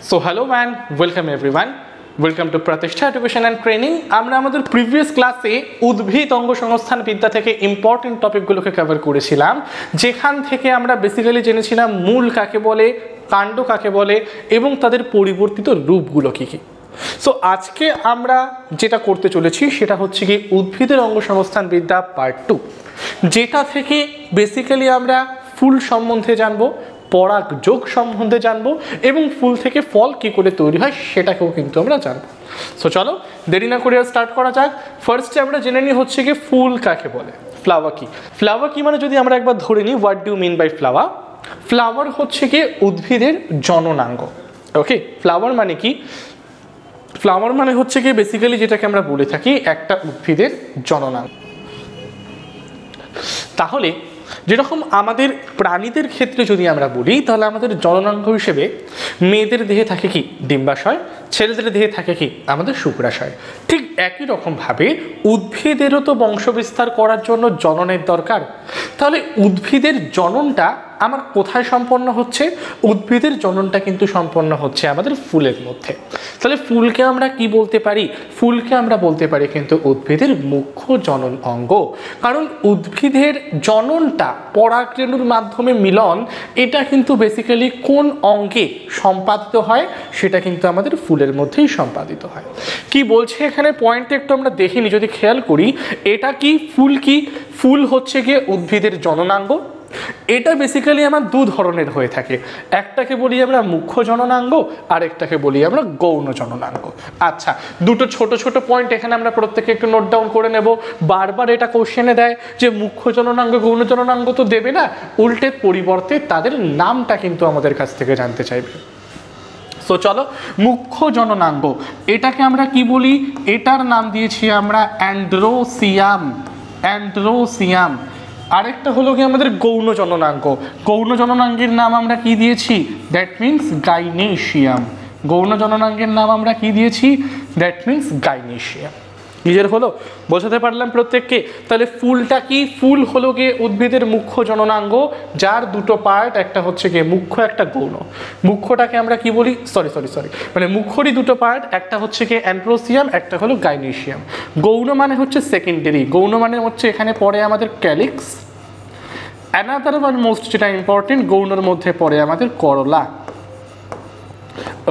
So hello man, welcome everyone, welcome to প্রতিষ্ঠা education and training. আমরা আমাদের previous ক্লাসে উদ্ভিদ অঙ্গসংস্থান বিদ্যা থেকে ইম্পর্টেন্ট টপিকগুলোকে কভার করেছিলাম, যেখান থেকে আমরা বেসিক্যালি জেনেছিলাম মূল কাকে বলে, কাণ্ড কাকে বলে এবং তাদের পরিবর্তিত রূপগুলো কী কী। সো আজকে আমরা যেটা করতে চলেছি সেটা হচ্ছে কি উদ্ভিদের অঙ্গসংস্থান বিদ্যা পার্ট 2, যেটা থেকে বেসিক্যালি আমরা ফুল সম্বন্ধে জানবো, পরাগ যোগ সম্বন্ধে জানবো এবং ফুল থেকে ফল কী করে তৈরি হয় সেটাকেও কিন্তু আমরা জানবো। সো চলো দেরি না করে স্টার্ট করা যাক। ফার্স্টে আমরা জেনে নিই হচ্ছে কি ফুল কাকে বলে, ফ্লাওয়ার কি। ফ্লাওয়ার কি মানে যদি আমরা একবার ধরে নিই, what do mean by flower? Flower হচ্ছে কি উদ্ভিদের জননাঙ্গ। ওকে, ফ্লাওয়ার মানে কি? ফ্লাওয়ার মানে হচ্ছে কি বেসিক্যালি যেটাকে আমরা বলে থাকি একটা উদ্ভিদের জননাঙ্গ। তাহলে যেরকম আমাদের প্রাণীদের ক্ষেত্রে যদি আমরা বলি, তাহলে আমাদের জননাঙ্গ হিসেবে মেয়েদের দেহে থাকে কি ডিম্বাশয়, ছেলেদের দেহে থাকে কি আমাদের শুক্রাশয়। ঠিক একই রকমভাবে উদ্ভিদেরও তো বংশবিস্তার করার জন্য জননের দরকার। তাহলে উদ্ভিদের জননটা আমার কোথায় সম্পন্ন হচ্ছে? উদ্ভিদের জননটা কিন্তু সম্পন্ন হচ্ছে আমাদের ফুলের মধ্যে। তাহলে ফুলকে আমরা কি বলতে পারি? ফুলকে আমরা বলতে পারি কিন্তু উদ্ভিদের মুখ্য জনন অঙ্গ। কারণ উদ্ভিদের জননটা পরাগরেণুর মাধ্যমে মিলন, এটা কিন্তু বেসিক্যালি কোন অঙ্গে সম্পাদিত হয়? সেটা কিন্তু আমাদের ফুলের মধ্যেই সম্পাদিত হয়। কি বলছে এখানে পয়েন্টে একটু আমরা দেখিনি, যদি খেয়াল করি এটা কি ফুল কি? ফুল হচ্ছে গিয়ে উদ্ভিদের জননাঙ্গ। এটা বেসিক্যালি আমার দু ধরনের হয়ে থাকে, একটাকে বলি আমরা মুখ্য জননাঙ্গ, আর একটাকে বলি আমরা গৌণ জননাঙ্গ। আচ্ছা, দুটো ছোট ছোট পয়েন্ট এখানে আমরা প্রত্যেকে একটু নোট ডাউন করে নেব। বারবার এটা কোশ্চেনে দেয় যে মুখ্য জননাঙ্গ গৌণ জননাঙ্গ তো দেবে না, উল্টে পরিবর্তে তাদের নামটা কিন্তু আমাদের কাছ থেকে জানতে চাইবে। সো চলো, মুখ্য জননাঙ্গ এটাকে আমরা কি বলি? এটার নাম দিয়েছি আমরা অ্যান্ড্রোসিয়াম। অ্যান্ড্রোসিয়াম। আরেকটা হলো কি আমাদের গৌণ জননাঙ্গ। গৌণ জননাঙ্গের নাম আমরা কি দিয়েছি? That means gynoecium. গৌণ জননাঙ্গের নাম আমরা কি দিয়েছি? That means গাইনেশিয়াম। ক্লিয়ার হলো? বোঝাতে পারলাম প্রত্যেককে? তাহলে ফুলটা কি? ফুল হলো গিয়ে উদ্ভিদের মুখ্য জননাঙ্গ, যার দুটো পার্ট, একটা হচ্ছে গিয়ে মুখ্য, একটা গৌণ। মুখ্যটাকে আমরা কি বলি? সরি মানে মুখ্যরই দুটো পার্ট, একটা হচ্ছে গিয়ে অ্যান্ড্রোসিয়াম, একটা হলো গাইনেশিয়াম। গৌণ মানে হচ্ছে সেকেন্ডারি। গৌণ মানে হচ্ছে এখানে পড়ে আমাদের ক্যালিক্স। অ্যানাদার ওয়ান মোস্ট যেটা ইম্পর্টেন্ট, গৌণের মধ্যে পড়ে আমাদের করলা।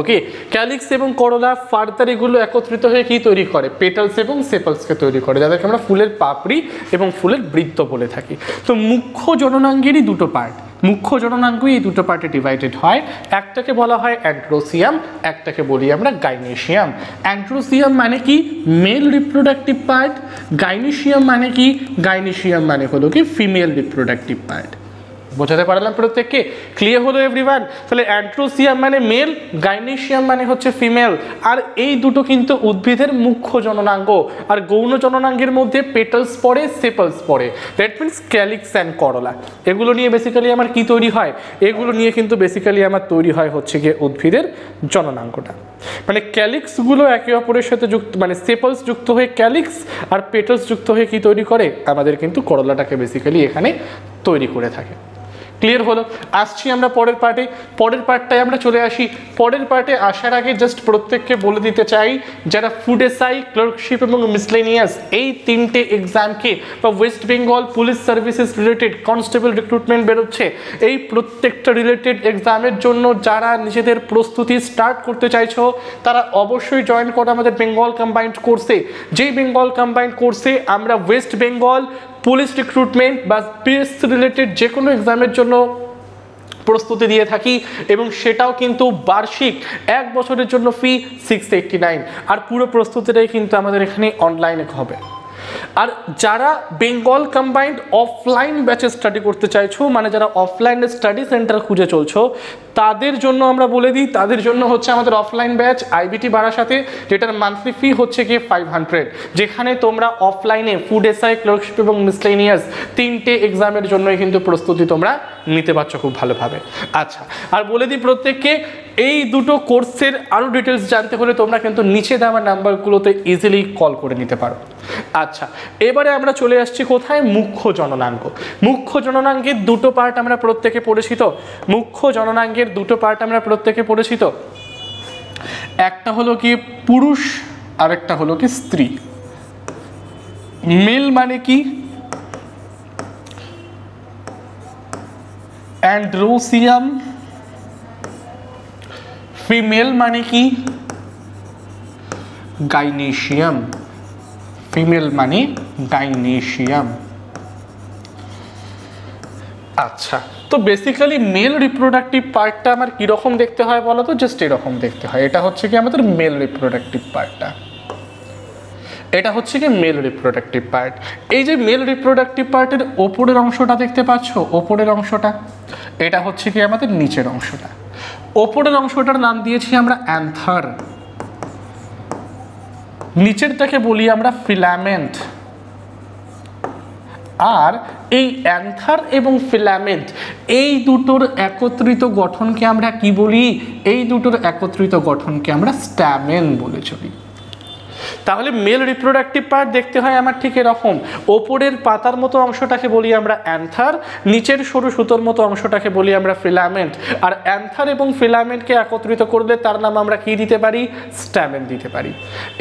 ওকে, ক্যালিক্স এবং করলা ফার্দার এগুলো একত্রিত হয়ে কি তৈরি করে? পেটালস এবং সেপালসকে তৈরি করে, যাদেরকে আমরা ফুলের পাপড়ি এবং ফুলের বৃত্ত বলে থাকি। তো মুখ্য জননাঙ্গেরই দুটো পার্ট, মুখ্য জননাঙ্গই এই দুটো পার্টে ডিভাইডেড হয়। একটাকে বলা হয় অ্যান্ড্রোসিয়াম, একটাকে বলি আমরা গাইনেশিয়াম। অ্যান্ড্রোসিয়াম মানে কি? Mail reproductive part. গাইনেশিয়াম মানে কি? গাইনেশিয়াম মানে হলো কি ফিমেল রিপ্রোডাক্টিভ পার্ট। বোঝাতে পারলাম প্রত্যেককে? ক্লিয়ার হলো এভরিওয়ান? তাহলে অ্যান্ড্রোসিয়াম মানে মেল, গাইনেশিয়াম মানে হচ্ছে ফিমেল। আর এই দুটো কিন্তু উদ্ভিদের মুখ্য জননাঙ্গ। আর গৌণ জননাঙ্গের মধ্যে পেটালস পড়ে, সেপালস পড়ে, দ্যাট মিনস ক্যালিক্স অ্যান্ড করলা। এগুলো নিয়ে বেসিক্যালি আমার কি তৈরি হয়? এগুলো নিয়ে কিন্তু বেসিক্যালি আমার তৈরি হয় হচ্ছে গিয়ে উদ্ভিদের জননাঙ্গটা। মানে ক্যালিক্সগুলো একে অপরের সাথে যুক্ত, মানে সেপালস যুক্ত হয়ে ক্যালিক্স আর পেটালস যুক্ত হয়ে কি তৈরি করে? আমাদের কিন্তু করলাটাকে বেসিক্যালি এখানে তৈরি করে থাকে। ক্লিয়ার হলো? আসছি আমরা পরের পার্টে। পরের পার্টটায় আমরা চলে আসি। পরের পার্টে আসার আগে জাস্ট প্রত্যেককে বলে দিতে চাই, যারা ফুড এসআই, ক্লার্কশিপ এবং মিসলেনিয়াস এই তিনটে এক্সামকে বা West Bengal police services related constable recruitment বেরোচ্ছে, এই প্রত্যেকটা রিলেটেড এক্সামের জন্য যারা নিজেদের প্রস্তুতি স্টার্ট করতে চাইছো, তারা অবশ্যই জয়েন করো আমাদের বেঙ্গল কম্বাইন্ড কোর্সে। যেই বেঙ্গল কম্বাইন্ড কোর্সে আমরা ওয়েস্ট বেঙ্গল পুলিশ রিক্রুটমেন্ট বা পিএস রিলেটেড যে কোনো এক্সামের জন্য প্রস্তুতি দিয়ে থাকি, এবং সেটাও কিন্তু বার্ষিক 1 বছরের জন্য ফি 689। আর পুরো প্রস্তুতিটাই কিন্তু আমাদের এখানে অনলাইনে হবে। আর যারা বেঙ্গল কম্বাইন্ড অফলাইন ব্যাচে স্টাডি করতে চাইছো, মানে যারা অফলাইন স্টাডি সেন্টার খুঁজে চলছো, তাদের জন্য আমরা বলে দিই, তাদের জন্য হচ্ছে আমাদের অফলাইন ব্যাচ আইবিটি বারাসাতে, যেটার মান্থলি ফি হচ্ছে গিয়ে 500, যেখানে তোমরা অফলাইনে ফুড এসআই, ক্লার্কশিপ এবং মিসলেনিয়াস তিনটে এক্সামের জন্যই কিন্তু প্রস্তুতি তোমরা নিতে পারছো খুব ভালোভাবে। আচ্ছা, আর বলে দিই প্রত্যেককে, এই দুটো কোর্সের আরও ডিটেলস জানতে হলে তোমরা কিন্তু নিচে দেওয়া নাম্বারগুলোতে ইজিলি কল করে নিতে পারো। আচ্ছা, এবারে আমরা চলে আসছি কোথায়? মুখ্য জননাঙ্গ। মুখ্য জননাঙ্গের দুটো পার্ট আমরা প্রত্যেকে পড়েছি তো? মুখ্য জননাঙ্গের দুটো পার্ট আমরা প্রত্যেকে পড়েছি তো? একটা হলো কি পুরুষ আর একটা হলো কি স্ত্রী। মেল মানে কি অ্যান্ড্রোসিয়াম, ফিমেল মানে কি গাইনেসিয়াম, ফিমেল মানে গাইনেসিয়াম। আচ্ছা, তো বেসিক্যালি মেল রিপ্রোডাক্টিভ পার্টটা আমার কিরকম দেখতে হয় বলো তো? জাস্ট এরকম দেখতে হয়। এটা হচ্ছে কি আমাদের মেল রিপ্রোডাক্টিভ পার্টটা, এটা হচ্ছে কি মেল রিপ্রোডাক্টিভ পার্ট। এই যে মেল রিপ্রোডাক্টিভ পার্টের ওপরের অংশটা দেখতে পাচ্ছ, ওপরের অংশটা, এটা হচ্ছে কি আমাদের নিচের অংশটা। ওপরের অংশটার নাম দিয়েছি আমরা অ্যান্থার, নিচেরটাকে বলি আমরা ফিলামেন্ট। আর এই অ্যান্থার এবং ফিলামেন্ট এই দুটোর একত্রিত গঠনকে আমরা কি বলি? এই দুটোর একত্রিত গঠনকে আমরা স্ট্যামেন বলে চলি। তাহলে মেল রিপ্রোডাক্টিভ পার্ট দেখতে হয় আমার ঠিক এরকম। ওপরের পাতার মতো অংশটাকে বলি আমরা অ্যান্থার, নিচের সরু সুতোর মতো অংশটাকে বলি আমরা ফিলামেন্ট। আর অ্যান্থার এবং ফিলামেন্টকে একত্রিত করলে তার নাম আমরা কি দিতে পারি? স্ট্যামেন দিতে পারি।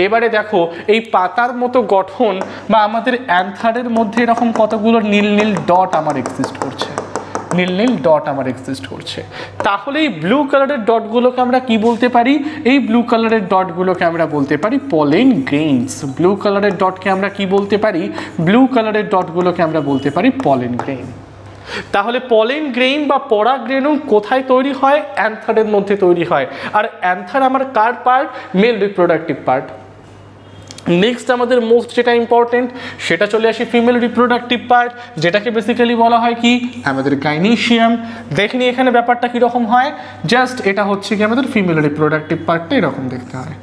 এবারে দেখো এই পাতার মতো গঠন বা আমাদের অ্যান্থারের মধ্যে এরকম কতগুলো নীল নীল ডট আমার এক্সিস্ট করছে, নীল নীল ডট আমার এক্সিস্ট করছে। তাহলে এই ব্লু কালারের ডটগুলোকে আমরা কি বলতে পারি? এই ব্লু কালারের ডটগুলোকে আমরা বলতে পারি পলেন গ্রেইনস। ব্লু কালারের ডটকে আমরা কি বলতে পারি? ব্লু কালারের ডটগুলোকে আমরা বলতে পারি পলেন গ্রেইন। তাহলে পলেন গ্রেইন বা পরাগরেণু কোথায় তৈরি হয়? অ্যান্থারের মধ্যে তৈরি হয়। আর অ্যান্থার আমার কার part? Male reproductive part. Next আমাদের মোস্ট যেটা ইম্পর্টেন্ট সেটা চলে আসি ফিমেল রিপ্রোডাক্টিভ পার্ট, যেটাকে বেসিক্যালি বলা হয় কি আমাদের গাইনেসিয়াম। দেখনি এখানে ব্যাপারটা কীরকম হয়? জাস্ট এটা হচ্ছে কি আমাদের ফিমেল রিপ্রোডাক্টিভ পার্টটা এরকম দেখতে হয়।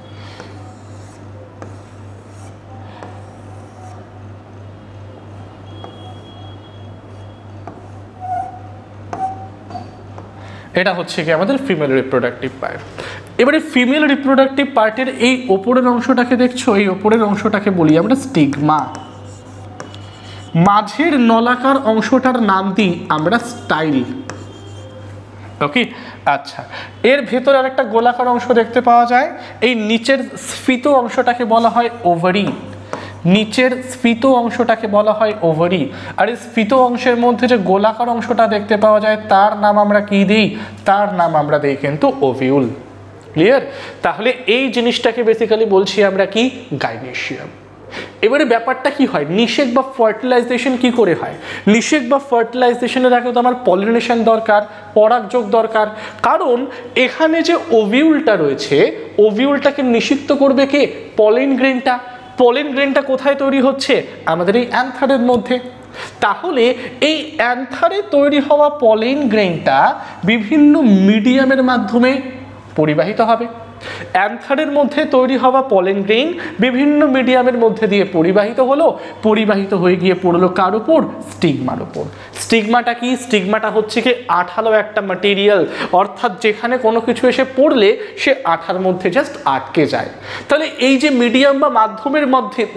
এটা হচ্ছে কি আমাদের ফিমেল রিপ্রোডাক্টিভ পার্ট। এবারে ফিমেল রিপ্রোডাক্টিভ পার্টের এই ওপরের অংশটাকে দেখছো, এই ওপরের অংশটাকে বলি আমরা স্টিগমা। মাঝের নলাকার অংশটার নাম দিই আমরা স্টাইল। ওকে, আচ্ছা, এর ভেতরে আরেকটা গোলাকার অংশ দেখতে পাওয়া যায়। এই নিচের স্ফীত অংশটাকে বলা হয় ওভারি, নিচের স্ফীত অংশটাকে বলা হয় ওভারি। আর এই স্ফীত অংশের মধ্যে যে গোলাকার অংশটা দেখতে পাওয়া যায় তার নাম আমরা কি দিই? তার নাম আমরা দিই কিন্তু ওভিউল। ক্লিয়ার? তাহলে এই জিনিসটাকে বেসিক্যালি বলছি আমরা কি গাইনেসিয়াম। এবারে ব্যাপারটা কি হয়? নিষেক বা ফার্টিলাইজেশন কি করে হয়? নিষেক বা ফার্টিলাইজেশনের আগে তো আমার পলিনেশন দরকার, পরাগযোগ দরকার। কারণ এখানে যে ওভিউলটা রয়েছে, ওভিউলটাকে নিষিক্ত করবে কে? পলেন গ্রেনটা। পলেন গ্রেনটা কোথায় তৈরি হচ্ছে? আমাদের এই অ্যান্থারের মধ্যে। তাহলে এই অ্যান্থারে তৈরি হওয়া পলেন গ্রেনটা বিভিন্ন মিডিয়ামের মাধ্যমে পরিবাহিত হবে। অ্যান্থারের মধ্যে তৈরি হওয়া পলেন গ্রেইন বিভিন্ন মিডিয়ামের মধ্যে দিয়ে পরিবাহিত হলো, পরিবাহিত হয়ে গিয়ে পড়লো কার উপর? স্টিগমার উপর। স্টিগমাটা কি? স্টিগমাটা হচ্ছে কি আঠালো একটা ম্যাটেরিয়াল, অর্থাৎ যেখানে কোনো কিছু এসে পড়লে সে আঠার মধ্যে জাস্ট আটকে যায়। তাহলে এই যে মিডিয়াম বা মাধ্যমের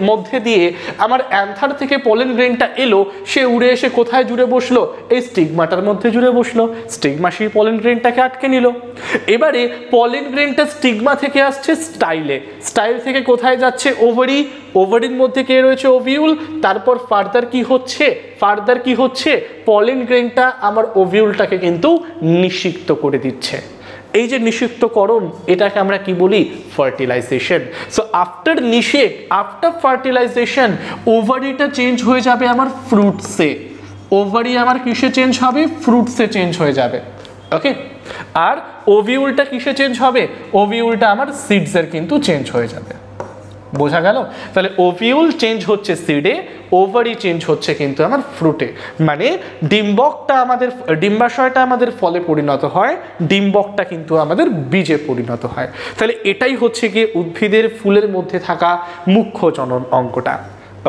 মধ্যে দিয়ে আমার অ্যান্থার থেকে পলেন গ্রেইনটা এলো, সে উড়ে এসে কোথায় জুড়ে বসলো? এই স্টিগমাটার মধ্যে জুড়ে বসলো। স্টিগমা সেই পলেন গ্রেইনটাকে আটকে নিল। এবারে পলেন গ্রেইনটা স্টিগমা থেকে আসছে স্টাইলে, স্টাইল থেকে কোথায় যাচ্ছে? ওভারি। ওভারির মধ্যে কে রয়েছে? ওভিউল। তারপর ফার্দার কি হচ্ছে? ফার্দার কি হচ্ছে? পলেন গ্রেইনটা আমার ওভিউলটাকে কিন্তু নিষিক্ত করে দিচ্ছে। এই যে নিষিক্তকরণ, এটাকে আমরা কি বলি? ফার্টিলাইজেশন। সো আফটার নিষেক, আফটার ফার্টিলাইজেশন, ওভারিটা চেঞ্জ হয়ে যাবে আমার ফ্রুটসে। ওভারি আমার কিসে চেঞ্জ হবে? ফ্রুটসে চেঞ্জ হয়ে যাবে। ওকে, আর ওভিউলটা কিসে চেঞ্জ হবে? ওভিউলটা আমার সিডসের কিন্তু চেঞ্জ হয়ে যাবে। বোঝা গেল? তাহলে ওভিউল চেঞ্জ হচ্ছে সিডে, ওভারি চেঞ্জ হচ্ছে কিন্তু আমার ফ্রুটে। মানে ডিম্বকটা আমাদের, ডিম্বাশয়টা আমাদের ফলে পরিণত হয়, ডিম্বকটা কিন্তু আমাদের বীজে পরিণত হয়। তাহলে এটাই হচ্ছে গিয়ে উদ্ভিদের ফুলের মধ্যে থাকা মুখ্য জনন অঙ্গটা।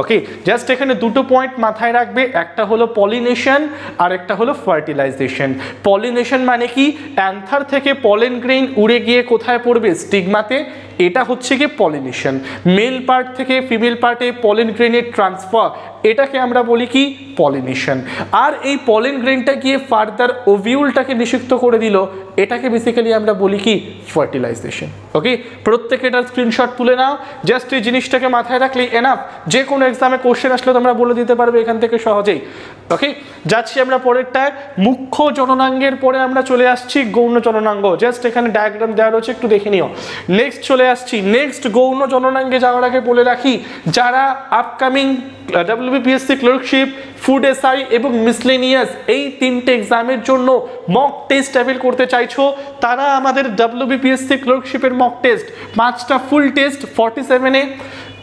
ওকে, জাস্ট এখানে দুটো পয়েন্ট মাথায় রাখবে, একটা হলো পলিনেশন আর একটা হলো ফার্টিলাইজেশন। পলিনেশন মানে কি, অ্যান্থার থেকে পলেন গ্রেইন উড়ে গিয়ে কোথায় পড়বে, স্টিগমাতে, এটা হচ্ছে কি পলিনেশন। মেল পার্ট থেকে ফিমেল পার্টে পলেন গ্রেইনের ট্রান্সফার, এটাকে আমরা বলি কি পলিনেশন। আর এই পলেন গ্রেইনটা গিয়ে ফার্দার ওভিউলটাকে নিষিক্ত করে দিল, এটাকে বেসিক্যালি আমরা বলি কি ফার্টিলাইজেশন। ওকে, প্রত্যেকে এটার স্ক্রিনশট তুলে নাও, জাস্ট এই জিনিসটাকে মাথায় রাখলে এনাফ, যে কোনো এক্সামে কোশ্চেন আসলে তোমরা বলে দিতে পারবে এখান থেকে সহজেই। ওকে, যাচ্ছি আমরা পরেরটায়, মুখ্য জননাঙ্গের পরে আমরা চলে আসছি গৌণ জননাঙ্গ। জাস্ট এখানে ডায়াগ্রাম দেওয়া রয়েছে, একটু দেখে নিও। নেক্সট চলে আসছি, নেক্সট গৌণ জননাঙ্গে যাওয়ার আগে বলে রাখি, যারা upcoming WBPSC clerkship, food SI এবং মিসলেনিয়াস এই তিনটে এক্সামের জন্য মক টেস্ট অ্যাভেল করতে চাইছো, তারা আমাদের WBPSC ক্লার্কশিপের মক টেস্ট 5টা ফুল টেস্ট 47-এ,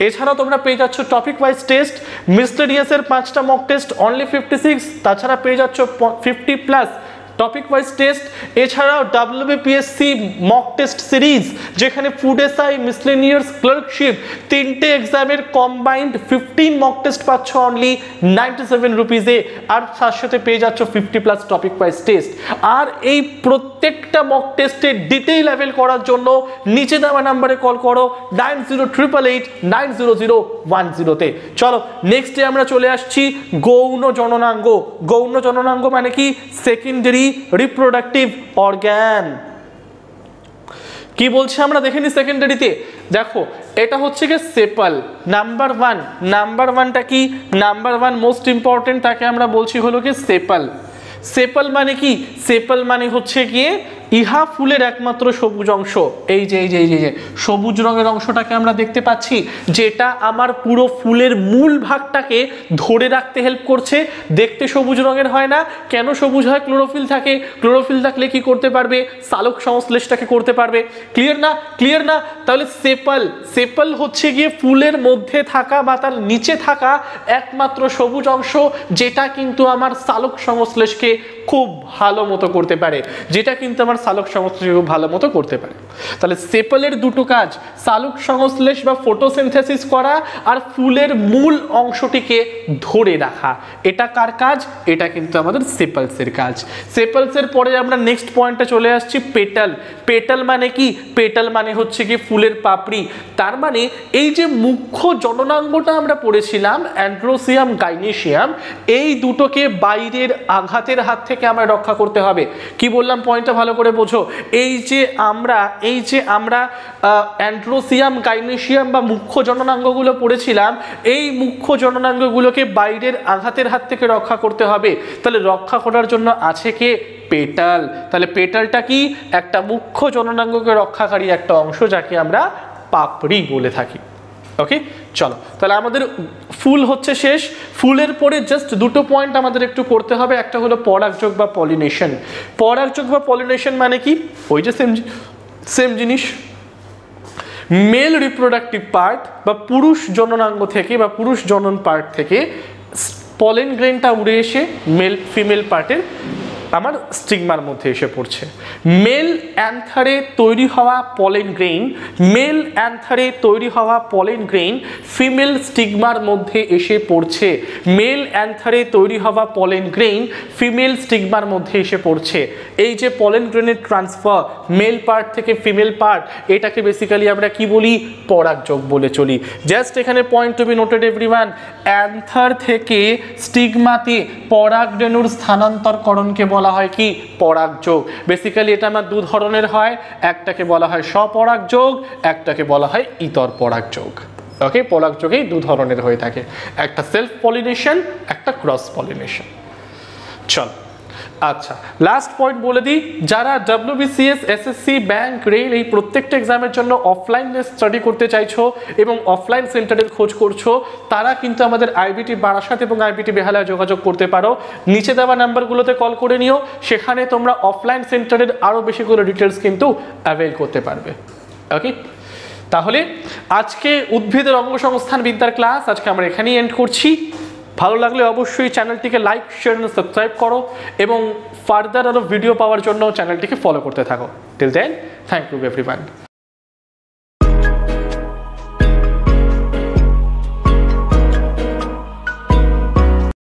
এছাড়াও তোমরা পেয়ে যাচ্ছ টপিক ওয়াইজ টেস্ট, মিসলেনিয়াসের 5টা মক টেস্ট অনলি 56, তাছাড়া পেয়ে যাচ্ছ 50+ টপিক ওয়াইজ টেস্ট, এছাড়াও WBPSC মক টেস্ট সিরিজ, যেখানে ফুড এসআই, মিসলেনিয়াস, ক্লার্কশিপ তিনটে এক্সামের কম্বাইন্ড 15 মক টেস্ট পাচ্ছ অনলি 97 রুপিজে, আর তার সাথে পেয়ে যাচ্ছ 50+ টপিক ওয়াইজ টেস্ট। আর এই প্রত্যেকটা মক টেস্টের ডিটেইল লেভেল করার জন্য নিচে দেওয়া নাম্বারে কল করো 9088890010-তে। চলো নেক্সটে আমরা চলে আসছি গৌণ জননাঙ্গ। গৌণ জননাঙ্গ মানে কি, সেকেন্ডারি রিপ্রোডাক্টিভ অর্গান। কি বলছে আমরা দেখে নি সেকেন্ডারিতে, দেখো এটা হচ্ছে কি সেপাল। নাম্বার ওয়ানটা কি, নাম্বার ওয়ান মোস্ট ইম্পর্টেন্ট, তাকে আমরা বলছি হলো কি সেপাল। সেপাল মানে কি, সেপাল মানে হচ্ছে গিয়ে ইহা ফুলের একমাত্র সবুজ অংশ। এই যে সবুজ রঙের অংশটাকে আমরা দেখতে পাচ্ছি, যেটা আমার পুরো ফুলের মূল ভাগটাকে ধরে রাখতে হেল্প করছে। দেখতে সবুজ রঙের হয় না কেন, সবুজ হয়, ক্লোরোফিল থাকে। ক্লোরোফিল থাকলে কি করতে পারবে, সালোক সংশ্লেষটাকে করতে পারবে। ক্লিয়ার না? তাহলে সেপাল হচ্ছে গিয়ে ফুলের মধ্যে থাকা বা তার নিচে থাকা একমাত্র সবুজ অংশ, যেটা কিন্তু আমার সালোক সংশ্লেষকে খুব ভালো মতো করতে পারে, তাহলে সেপালের দুটো কাজ, সালোক সংশ্লেষ বা ফটোসিনথেসিস করা আর ফুলের মূল অংশটিকে ধরে রাখা। এটা কার কাজ? এটা কিন্তু আমাদের সেপালসের কাজ। সেপালসের পরে আমরা নেক্সট পয়েন্টে চলে আসছি পেটাল। পেটাল মানে কি, পেটাল মানে হচ্ছে কি ফুলের পাপড়ি। তার মানে এই যে মুখ্য জননাঙ্গটা আমরা পড়েছিলাম অ্যান্ড্রোসিয়াম, গাইনেসিয়াম, এই দুটোকে বাইরের আঘাতের হাত থেকে আমরা রক্ষা করতে হবে। কি বললাম পয়েন্টটা ভালো করে বোঝো। এই যে আমরা অ্যান্ড্রোসিয়াম, গাইনেসিয়াম বা মুখ্য জননাঙ্গগুলো পড়েছিলাম, এই মুখ্য জননাঙ্গগুলোকে বাইরের আঘাতের হাত থেকে রক্ষা করতে হবে। তাহলে রক্ষা করার জন্য আছে কে? পেটাল। তাহলে পেটালটা কি? একটা মুখ্য জননাঙ্গকে রক্ষাকারী একটা অংশ, যাকে আমরা পাপড়ি বলে থাকি। ওকে, চলো তাহলে আমাদের ফুল হচ্ছে শেষ। ফুলের পরে জাস্ট দুটো পয়েন্ট আমাদের একটু পড়তে হবে, একটা হলো পরাগযোগ বা পলিনেশন। পরাগযোগ বা পলিনেশন মানে কি, ওই যে সেম জিনিস, মেল রিপ্রোডাক্টিভ পার্ট বা পুরুষ জননাঙ্গ থেকে বা পুরুষ জনন পার্ট থেকে পলেন গ্রেনটা উড়ে এসে ফিমেল পার্টের আমার স্টিগমার মধ্যে এসে পড়ছে। মেল অ্যান্থারে তৈরি হওয়া পলেন গ্রেইন ফিমেল স্টিগমার মধ্যে এসে পড়ছে। মেল অ্যান্থারে তৈরি হওয়া পলেন গ্রেইন ফিমেল স্টিগমার মধ্যে এসে পড়ছে। এই যে পলেন গ্রেনের ট্রান্সফার মেল পার্ট থেকে ফিমেল পার্ট, এটাকে বেসিক্যালি আমরা কি বলি? পরাগযোগ বলে চলি। জাস্ট এখানে point to be noted everyone, anther থেকে স্টিগমাতে পরাগরেণুর স্থানান্তরকরণকে বলা হয় কি? পরাগযোগ। বেসিক্যালি এটা আমার দু ধরনের হয়, একটাকে বলা হয় স্বপরাগযোগ, একটাকে বলা হয় ইতর পরাগযোগ। ওকে, পরাগযোগেই দু ধরনের হয়ে থাকে, একটা সেলফ পলিনেশন, একটা ক্রস পলিনেশন। চল আচ্ছা, লাস্ট পয়েন্ট বলে দিই, যারা WBCS, SSC, ব্যাংক, রেল এই প্রত্যেকটা এক্সামের জন্য অফলাইনে স্টাডি করতে চাইছো এবং অফলাইন সেন্টারের খোঁজ করছো, তারা কিন্তু আমাদের IBT বারাসাত এবং IBT বেহালায় যোগাযোগ করতে পারো। নিচে দেওয়া নাম্বারগুলোতে কল করে নিও, সেখানে তোমরা অফলাইন সেন্টারের আরও বেশি করে ডিটেলস কিন্তু অ্যাভেল করতে পারবে। ওকে, তাহলে আজকে উদ্ভিদের অঙ্গসংস্থান বিদ্যার ক্লাস আজকে আমরা এখানেই এন্ড করছি। ভালো লাগলে অবশ্যই চ্যানেলটিকে লাইক, শেয়ার এবং সাবস্ক্রাইব করো এবং ফার্দার আরও ভিডিও পাওয়ার জন্য চ্যানেলটিকে ফলো করতে থাকো। Till then, thank you everyone.